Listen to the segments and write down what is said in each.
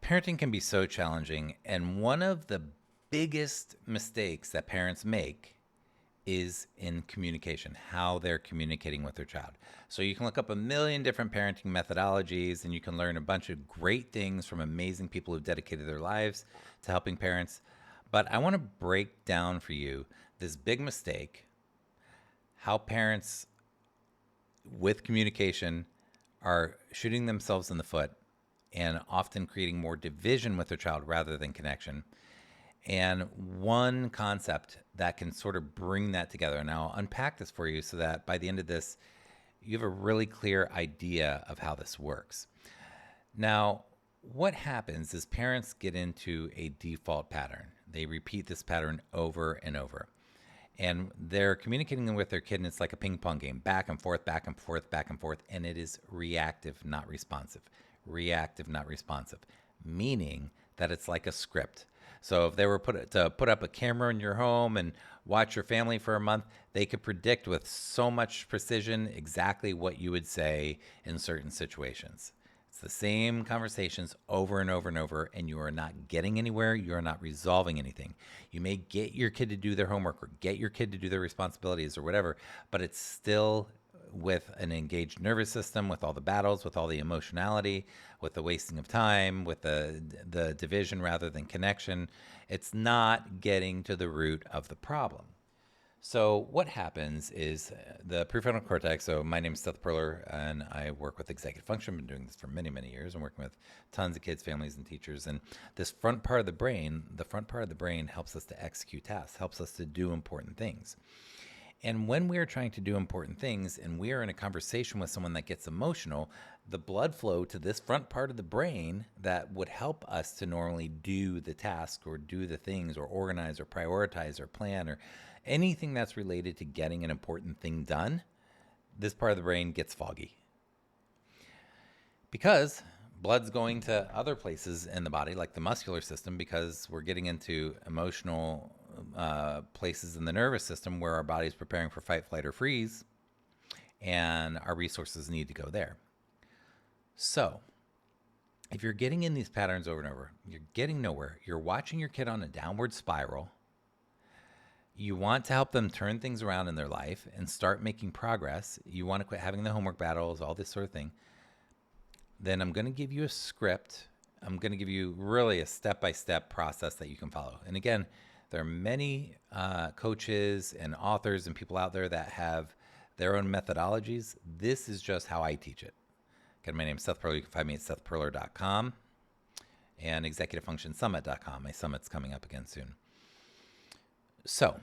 Parenting can be so challenging, and one of the biggest mistakes that parents make is in communication, how they're communicating with their child. So you can look up a million different parenting methodologies and you can learn a bunch of great things from amazing people who've dedicated their lives to helping parents. But I want to break down for you this big mistake, how parents with communication are shooting themselves in the foot and often creating more division with their child rather than connection. And one concept that can sort of bring that together. And I'll unpack this for you so that by the end of this, you have a really clear idea of how this works. Now, what happens is parents get into a default pattern. They repeat this pattern over and over. And they're communicating with their kid, and it's like a ping pong game, back and forth, back and forth, back and forth. And it is reactive, not responsive. Reactive, not responsive, meaning that it's like a script. So if they were to put up a camera in your home and watch your family for a month, they could predict with so much precision exactly what you would say in certain situations. It's the same conversations over and over and over, and you are not getting anywhere. You are not resolving anything. You may get your kid to do their homework or get your kid to do their responsibilities or whatever, but it's still with an engaged nervous system, with all the battles, with all the emotionality, with the wasting of time, with the division rather than connection. It's not getting to the root of the problem. So what happens is the prefrontal cortex. So my name is Seth Perler, and I work with executive function. I've been doing this for many, many years. I'm working with tons of kids, families, and teachers. And this front part of the brain, helps us to execute tasks, helps us to do important things. And when we are trying to do important things and we are in a conversation with someone that gets emotional, the blood flow to this front part of the brain that would help us to normally do the task or do the things or organize or prioritize or plan or anything that's related to getting an important thing done, this part of the brain gets foggy. Because blood's going to other places in the body, like the muscular system, because we're getting into emotional places in the nervous system where our body's preparing for fight, flight, or freeze, and our resources need to go there. So, if you're getting in these patterns over and over, you're getting nowhere. You're watching your kid on a downward spiral. You want to help them turn things around in their life and start making progress. You want to quit having the homework battles, all this sort of thing. Then I'm going to give you a script. I'm going to give you really a step-by-step process that you can follow. And again, there are many coaches and authors and people out there that have their own methodologies. This is just how I teach it. Again, my name is Seth Perler. You can find me at sethperler.com and executivefunctionsummit.com. My summit's coming up again soon. So,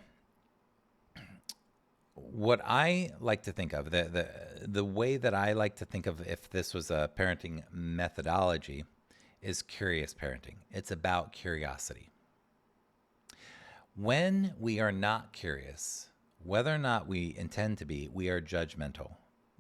what I like to think of, the way that I like to think of if this was a parenting methodology is curious parenting. It's about curiosity. When we are not curious, whether or not we intend to be, we are judgmental.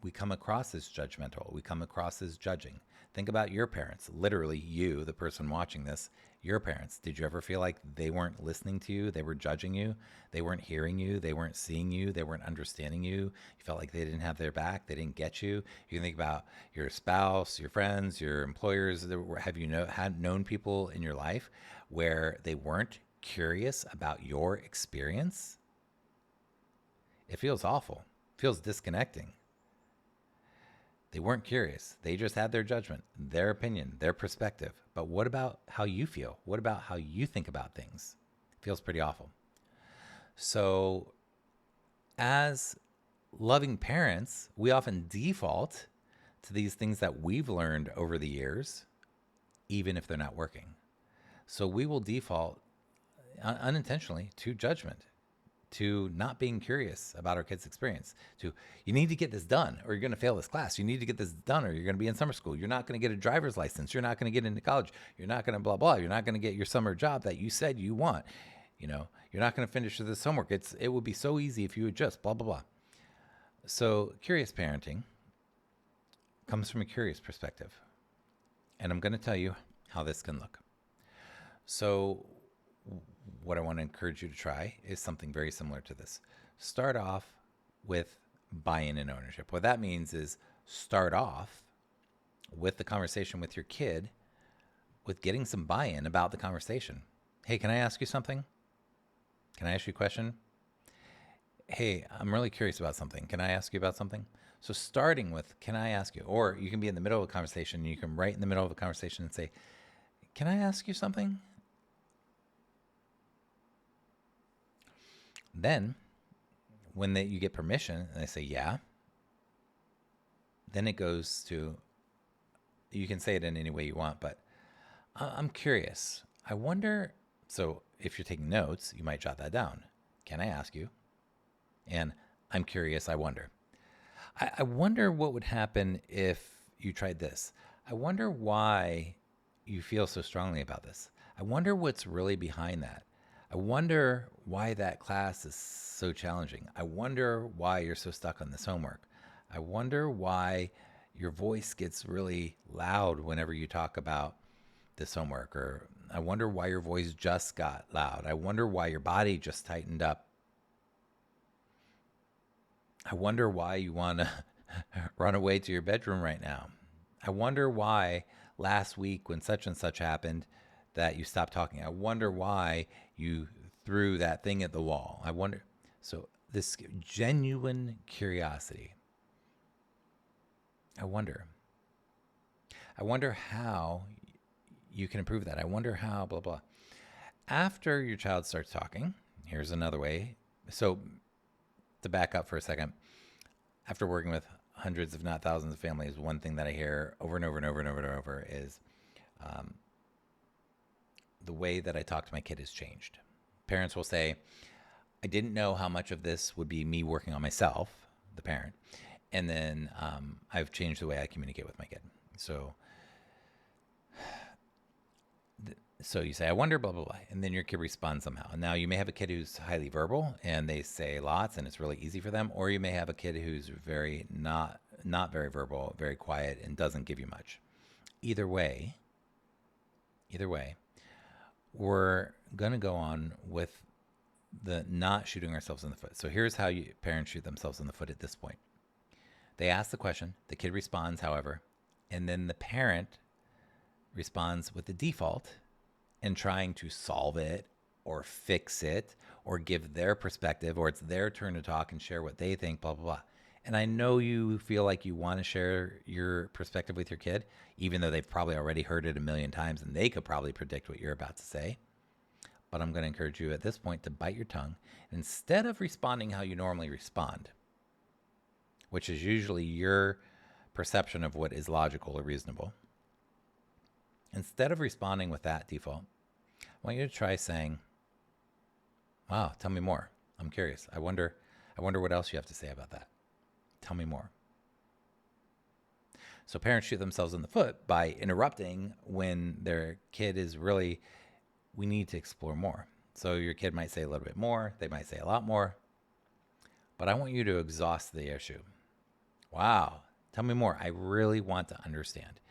We come across as judgmental. We come across as judging. Think about your parents, literally you, the person watching this, your parents. Did you ever feel like they weren't listening to you? They were judging you. They weren't hearing you. They weren't seeing you. They weren't understanding you. You felt like they didn't have their back. They didn't get you. You can think about your spouse, your friends, your employers. Have you had known people in your life where they weren't curious about your experience? It feels awful. It feels disconnecting. They weren't curious. They just had their judgment, their opinion, their perspective. But what about how you feel? What about how you think about things? It feels pretty awful. So, as loving parents, we often default to these things that we've learned over the years, even if they're not working. So, we will default unintentionally to judgment, to not being curious about our kids' experience, to you need to get this done or you're going to fail this class. You need to get this done or you're going to be in summer school. You're not going to get a driver's license. You're not going to get into college. You're not going to blah, blah. You're not going to get your summer job that you said you want. You know, you're not going to finish this homework. It would be so easy if you would just blah, blah, blah. So curious parenting comes from a curious perspective. And I'm going to tell you how this can look. So what I want to encourage you to try is something very similar to this. Start off with buy-in and ownership. What that means is start off with the conversation with your kid with getting some buy-in about the conversation. Hey, can I ask you something? Can I ask you a question? Hey, I'm really curious about something. Can I ask you about something? So starting with, can I ask you? Or you can be in the middle of a conversation and you can right in the middle of a conversation and say, can I ask you something? Then when you get permission and they say, yeah, then it goes to, you can say it in any way you want, but I'm curious. I wonder, so if you're taking notes, you might jot that down. Can I ask you? And I'm curious, I wonder. I wonder what would happen if you tried this. I wonder why you feel so strongly about this. I wonder what's really behind that. I wonder why that class is so challenging. I wonder why you're so stuck on this homework. I wonder why your voice gets really loud whenever you talk about this homework, or I wonder why your voice just got loud. I wonder why your body just tightened up. I wonder why you want to run away to your bedroom right now. I wonder why last week when such and such happened that you stopped talking. I wonder why you threw that thing at the wall. I wonder. So this genuine curiosity. I wonder how you can improve that. I wonder how, blah, blah. After your child starts talking, here's another way. So to back up for a second, after working with hundreds, if not thousands of families, one thing that I hear over and over and over and over and over is the way that I talk to my kid has changed. Parents will say, I didn't know how much of this would be me working on myself, the parent, and then I've changed the way I communicate with my kid. So you say, I wonder, blah, blah, blah. And then your kid responds somehow. And now you may have a kid who's highly verbal and they say lots and it's really easy for them. Or you may have a kid who's very not very verbal, very quiet and doesn't give you much. Either way, we're going to go on with the not shooting ourselves in the foot. So here's how parents shoot themselves in the foot at this point. They ask the question, the kid responds, however, and then the parent responds with the default and trying to solve it or fix it or give their perspective, or it's their turn to talk and share what they think, blah, blah, blah. And I know you feel like you want to share your perspective with your kid, even though they've probably already heard it a million times and they could probably predict what you're about to say. But I'm going to encourage you at this point to bite your tongue. Instead of responding how you normally respond, which is usually your perception of what is logical or reasonable, instead of responding with that default, I want you to try saying, wow, tell me more. I'm curious. I wonder what else you have to say about that. Tell me more. So parents shoot themselves in the foot by interrupting when their kid is really, we need to explore more. So your kid might say a little bit more. They might say a lot more. But I want you to exhaust the issue. Wow, tell me more. I really want to understand.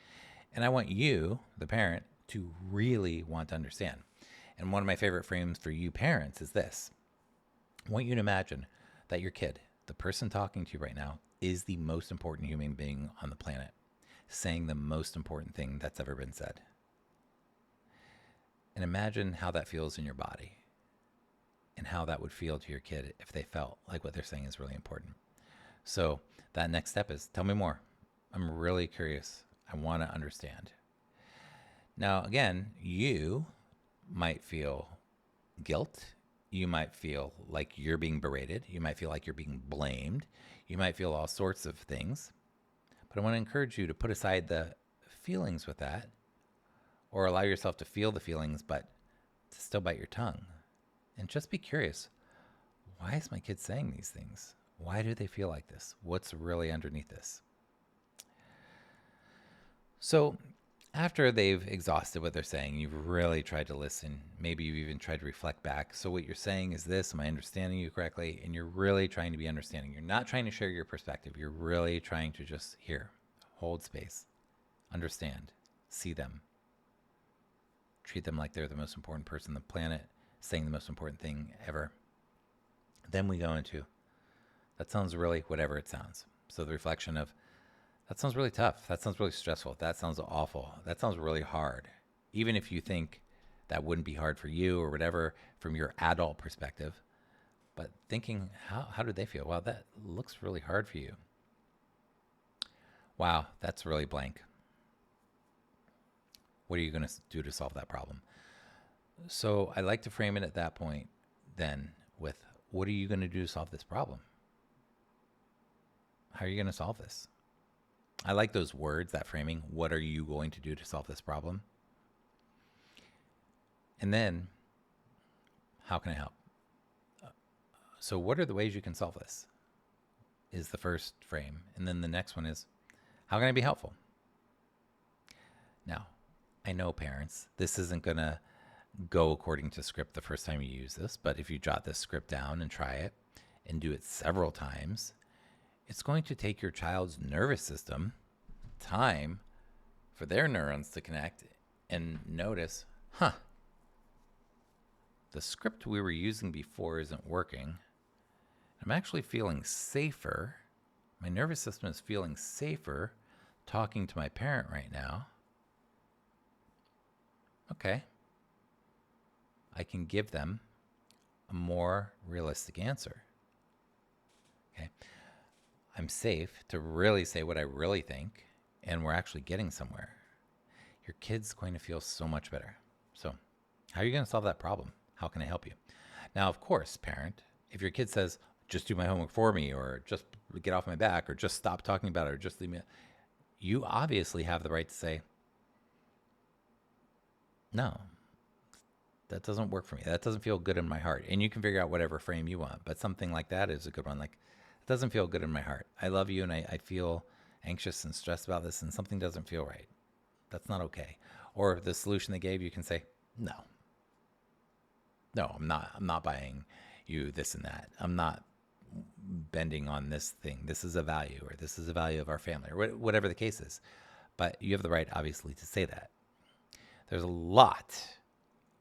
And I want you, the parent, to really want to understand. And one of my favorite frames for you parents is this. I want you to imagine that your kid, the person talking to you right now, is the most important human being on the planet, saying the most important thing that's ever been said. And imagine how that feels in your body and how that would feel to your kid if they felt like what they're saying is really important. So that next step is, tell me more. I'm really curious. I want to understand. Now, again, you might feel guilt. You might feel like you're being berated. You might feel like you're being blamed. You might feel all sorts of things. But I want to encourage you to put aside the feelings with that, or allow yourself to feel the feelings, but to still bite your tongue. And just be curious. Why is my kid saying these things? Why do they feel like this? What's really underneath this? So after they've exhausted what they're saying, you've really tried to listen. Maybe you've even tried to reflect back. So what you're saying is this, am I understanding you correctly? And you're really trying to be understanding. You're not trying to share your perspective. You're really trying to just hear, hold space, understand, see them, treat them like they're the most important person on the planet, saying the most important thing ever. Then we go into, that sounds really whatever it sounds. So the reflection of, that sounds really tough. That sounds really stressful. That sounds awful. That sounds really hard. even if you think that wouldn't be hard for you or whatever from your adult perspective. But thinking, how do they feel? Well, that looks really hard for you. Wow, that's really blank. What are you going to do to solve that problem? So I like to frame it at that point then with, what are you going to do to solve this problem? How are you going to solve this? I like those words, that framing. What are you going to do to solve this problem? And then, how can I help? So what are the ways you can solve this? Is the first frame. And then the next one is, how can I be helpful? Now, I know parents, this isn't going to go according to script the first time you use this, but if you jot this script down and try it and do it several times, it's going to take your child's nervous system time for their neurons to connect and notice, the script we were using before isn't working. I'm actually feeling safer. My nervous system is feeling safer talking to my parent right now. Okay. I can give them a more realistic answer. Okay. I'm safe to really say what I really think, and we're actually getting somewhere. Your kid's going to feel so much better. So, how are you going to solve that problem? How can I help you? Now, of course, parent, if your kid says, just do my homework for me, or just get off my back, or just stop talking about it, or just leave me, you obviously have the right to say, no, that doesn't work for me. That doesn't feel good in my heart. And you can figure out whatever frame you want, but something like that is a good one. Like, it doesn't feel good in my heart. I love you, and I feel anxious and stressed about this, and something doesn't feel right. That's not okay. Or the solution they gave, you can say, no, I'm not buying you this and that. I'm not bending on this thing. This is a value, or this is a value of our family, or whatever the case is. But you have the right, obviously, to say that. There's a lot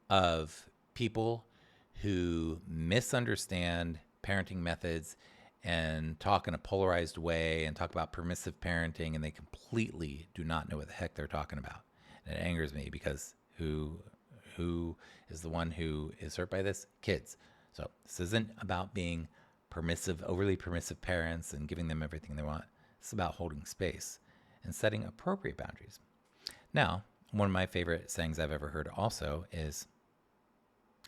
of people who misunderstand parenting methods and talk in a polarized way and talk about permissive parenting, and they completely do not know what the heck they're talking about. And it angers me, because who is the one who is hurt by this? Kids. So this isn't about being permissive, overly permissive parents and giving them everything they want. It's about holding space and setting appropriate boundaries. Now, one of my favorite sayings I've ever heard also is,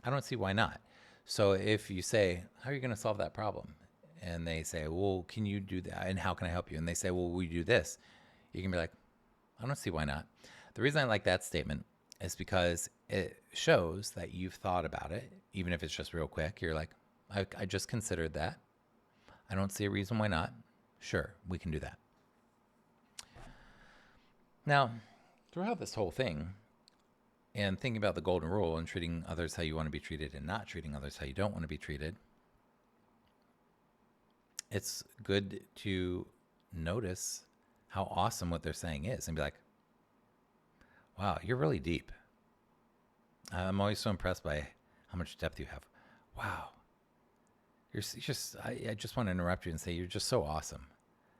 I don't see why not. So if you say, how are you going to solve that problem? And they say, well, can you do that? And how can I help you? And they say, well, we do this. You can be like, I don't see why not. The reason I like that statement is because it shows that you've thought about it, even if it's just real quick. You're like, I just considered that. I don't see a reason why not. Sure, we can do that. Now, throughout this whole thing, and thinking about the golden rule and treating others how you want to be treated and not treating others how you don't want to be treated, it's good to notice how awesome what they're saying is and be like, wow, you're really deep. I'm always so impressed by how much depth you have. Wow. I just want to interrupt you and say, you're just so awesome.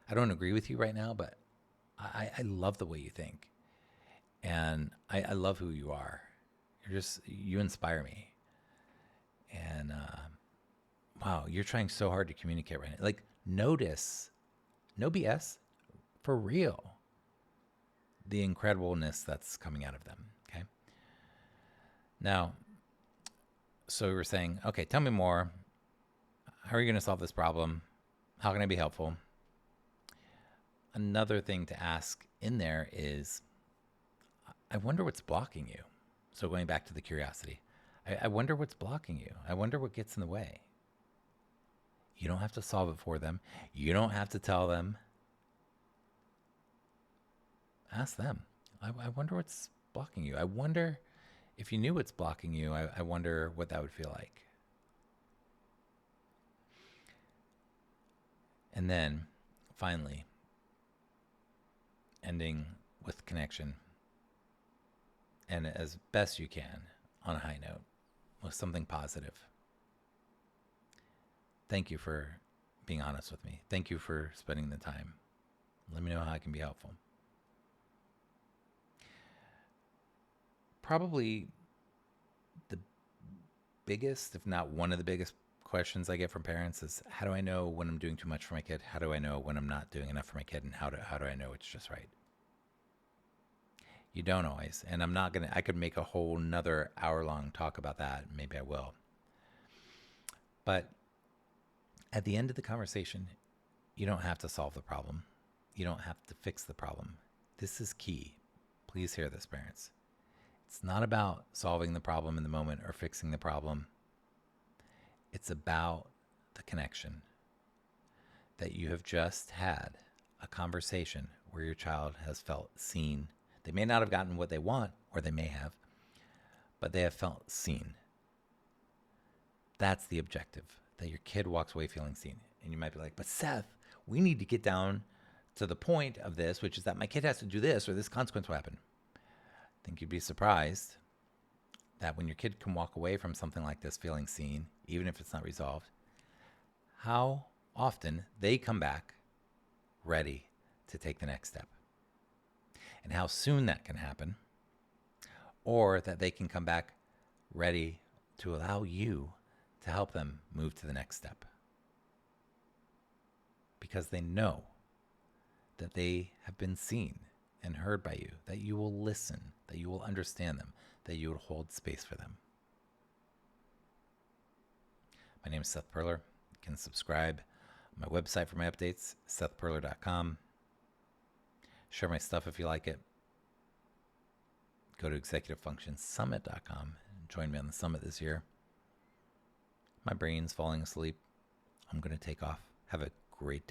I don't agree with you right now, but I love the way you think. And I love who you are. You inspire me. And wow, you're trying so hard to communicate right now. Like, notice, no BS, for real, the incredibleness that's coming out of them. Okay. Now, so we were saying, okay, tell me more. How are you going to solve this problem? How can I be helpful? Another thing to ask in there is, I wonder what's blocking you. So going back to the curiosity, I wonder what's blocking you. I wonder what gets in the way. You don't have to solve it for them. You don't have to tell them. Ask them. I wonder what's blocking you. I wonder if you knew what's blocking you, I wonder what that would feel like. And then finally, ending with connection, and as best you can on a high note with something positive. Thank you for being honest with me. Thank you for spending the time. Let me know how I can be helpful. probably the biggest, if not one of the biggest questions I get from parents is, how do I know when I'm doing too much for my kid? How do I know when I'm not doing enough for my kid? And how do I know it's just right? You don't always. And I could make a whole nother hour-long talk about that. Maybe I will. But at the end of the conversation, you don't have to solve the problem. You don't have to fix the problem. This is key. Please hear this, parents. It's not about solving the problem in the moment or fixing the problem. It's about the connection that you have just had a conversation where your child has felt seen. They may not have gotten what they want, or they may have, but they have felt seen. That's the objective, that your kid walks away feeling seen. And you might be like, but Seth, we need to get down to the point of this, which is that my kid has to do this or this consequence will happen. I think you'd be surprised that when your kid can walk away from something like this feeling seen, even if it's not resolved, how often they come back ready to take the next step. And how soon that can happen, or that they can come back ready to allow you to help them move to the next step. Because they know that they have been seen and heard by you, that you will listen, that you will understand them, that you will hold space for them. My name is Seth Perler. You can subscribe on my website for my updates, sethperler.com. Share my stuff if you like it. Go to executivefunctionsummit.com and join me on the summit this year. My brain's falling asleep. I'm going to take off. Have a great day.